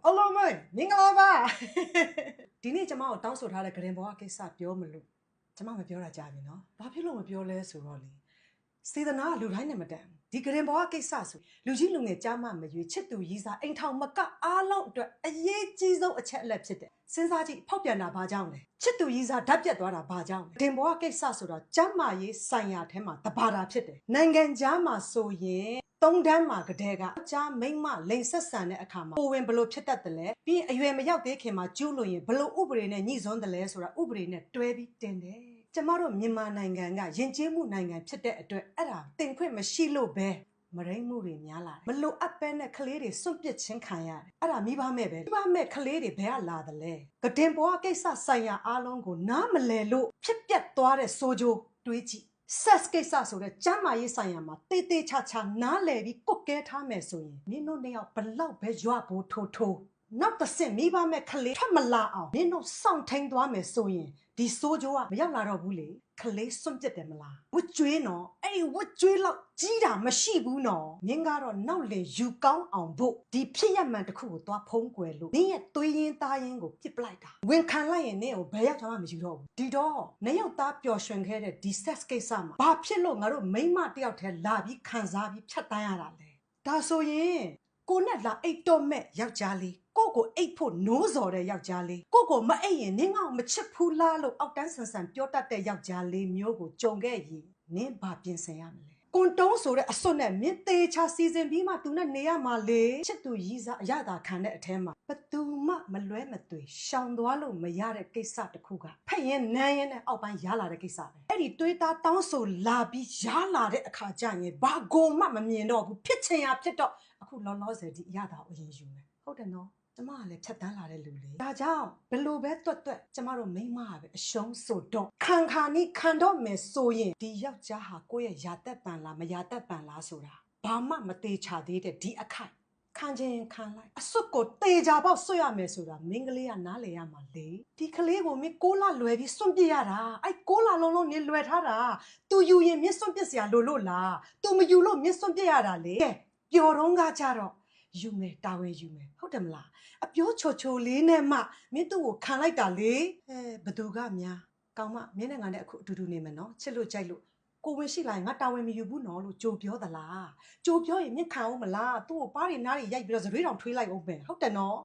အလုံးမေမင်္ဂလာပါဒီနေ့ကျမကိုတောင်းဆိုထားတဲ့ဂရင်ဘောကကိစ္စပြောမလို့ကျမမပြောတာကြာပြီနော်ဘာဖြစ်လို့မပြောလဲဆိုတော့လေစေတနာကလူတိုင်းနဲ့မတန်ဒီဂရင်ဘောကကိစ္စဆိုလူကြီးလူငယ်ကြားမှမရွေးချစ်သူရည်စားအိမ်ထောင်မကအားလုံးအတွက်အရေးကြီးဆုံးအချက်အလက်ဖြစ်တယ်စဉ်းစားကြည့်ဖောက်ပြန်တာဘာကြောင့်လဲချစ်သူရည်စားဓာတ်ပြတ်သွားတာဘာကြောင့်လဲဂရင်ဘောကကိစ္စဆိုတော့ကျမ်းမာရေးဆိုင်ရာထဲမှာတဘာတာဖြစ်တယ်နိုင်ငံကြားမှာဆိုရင်သုံးတန်းမှာကတဲ့ကကြားမိမ့်မလိန်ဆက်ဆန်တဲ့အခါမှာကိုဝင်ဘလို့ဖြစ်တတ်တယ်လဲပြီးရင်အရွယ်မရောက်သေးခင်မှာကျူးလို့ရင်ဘလို့ဥပဒေနဲ့ညှိစွန်းတယ်လဲဆိုတာဥပဒေနဲ့တွဲပြီးတင်တယ်ကျမတို့မြန်မာနိုင်ငံကယဉ်ကျေးမှုနိုင်ငံဖြစ်တဲ့အတွက်အဲ့ဒါတင်ခွင့်မရှိလို့ပဲမရိမ့်မှုတွေများလာတယ်မလို့အပ်ပဲနဲ့ကလေးတွေစွန့်ပစ်ချင်းခံရတယ်အဲ့ဒါမိဘမဲ့ပဲမိဘမဲ့ကလေးတွေဘယ်ကလာတယ်လဲကတင်ပေါ်ကိစ္စဆိုင်ရာအားလုံးကိုနားမလည်လို့ဖြစ်ပျက်သွားတဲ့ဆိုကြိုးတွေးကြည့်ဆက်ကိစ္စဆိုတဲ့ကျမ်းမာရေးဆိုင်ရာမှာတေးသေးချာချာနားလည်ပြီးကုတ်ကဲထားမယ်ဆိုရင်မင်းတို့နှစ်ယောက်ဘလောက်ပဲရွဘိုးထိုးထိုးနောက်တစ်ဆင့်မိဘမဲ့ကလေးထွက်မလာအောင်မင်းတို့စောင့်ထိန်သွားမယ်ဆိုရင်ဒီဆိုးကြိုးကမရောက်လာတော့ဘူးလေကလေးစွန့်ပစ်တယ်မလားဝတ်ကျွေးနော်အဲ့ဒီဝတ်ကျွေးလောက်ကြီးတာမရှိဘူးနော်မင်းကတော့နောက်လေယူကောင်းအောင်ဖို့ဒီဖြစ်ရမှန်တစ်ခုကိုသွားဖုံးကွယ်လို့နင်းရဲ့သွေးရင်းသားရင်းကိုပြစ်ပလိုက်တာဝင်ခံလိုက်ရင်နင်းကိုဘယ်ရောက်မှမယူတော့ဘူးဒီတော့နှစ်ယောက်သားပျော်ရွှင်ခဲ့တဲ့ဒီ sex ကိစ္စမှာဘာဖြစ်လို့ငါတို့မိန်းမတယောက်တည်းလာပြီးခံစားပြီးဖြတ်တန်းရတာလဲဒါဆိုရင်ကိုနဲ့လာအိတ်တော့မဲ့ယောက်ျားလေးကိုအိတ်ဖို့နိုးစော်တဲ့ယောက်ျားလေးကိုမအိတ်ရင်နင်းငါ့ကိုမချစ်ဘူးလားလို့အောက်တန်းဆန်ဆန်ပြောတတ်တဲ့ယောက်ျားလေးမျိုးကိုကြုံခဲ့ရင်နင်းဘာပြင်ဆင်ရမလဲကွန်တုံးဆိုတဲ့အစွတ်နဲ့မင်းသေးချာစီစဉ်ပြီးမှသူနဲ့နေရမှာလေချစ်သူရည်စားအရသာခံတဲ့အထဲမှာဘသူမှမလွဲမသွေရှောင်သွားလို့မရတဲ့ကိစ္စတစ်ခုကဖက်ရင်နန်းရင်နဲ့အောက်ပိုင်းရလာတဲ့ကိစ္စပဲအဲ့ဒီတွေးသားတောင်းဆိုလာပြီးရလာတဲ့အခါကျရင်ဘာကိုမှမမြင်တော့ဘူးဖြစ်ချင်ရဖြစ်တော့အခုလောလောဆယ်ဒီအရသာကိုအရင်ယူမယ်ဟုတ်တယ်နော်ကျမကလည်းဖြတ်တန်းလာတဲ့လူလေဒါကြောင့်ဘလို့ပဲတွတ်ကျမတို့မိန်းမကပဲအရှုံးဆိုတော့ခံတော့မယ်ဆိုရင်ဒီယောက်ျားဟာကိုယ့်ရဲ့ယာတက်ပံလားမယာတက်ပံလားဆိုတာဘာမှမသေးချသေးတဲ့ဒီအခိုက်ခံခြင်းခံလိုက်အစွတ်ကိုတေချာပေါက်ဆွတ်ရမယ်ဆိုတာမင်းကလေးကနားလေရမှာလေဒီကလေးကိုမင်း6လလွယ်ပြီးစွန့်ပစ်ရတာအဲ့6လလုံးနေလွယ်ထားတာသူယူရင်မင်းစွန့်ပစ်စရာလိုလို့လားသူမယူလို့မင်းစွန့်ပစ်ရတာလေပျော်တော့ကကြတော့ယူမယ်တာဝန်ယူမယ်ဟုတ်တယ်မလားအပြောချိုလေးနဲ့မှမင်းသူ့ကိုခံလိုက်တာလေဘသူကများကောင်းမမင်းနဲ့ငါနဲ့အခုအတူတူနေမယ်နော်ချစ်လို့ကြိုက်လို့ကိုဝင်ရှိလာရင်ငါတာဝန်မယူဘူးနော်လို့ကြိုပြောသလားကြိုပြောရင်မင်းခံအောင်မလားသူ့ကိုပါးရီနားရီရိုက်ပြီးတော့ဇရွေးတောင်ထွေးလိုက်အောင်ပဲဟုတ်တယ်နော်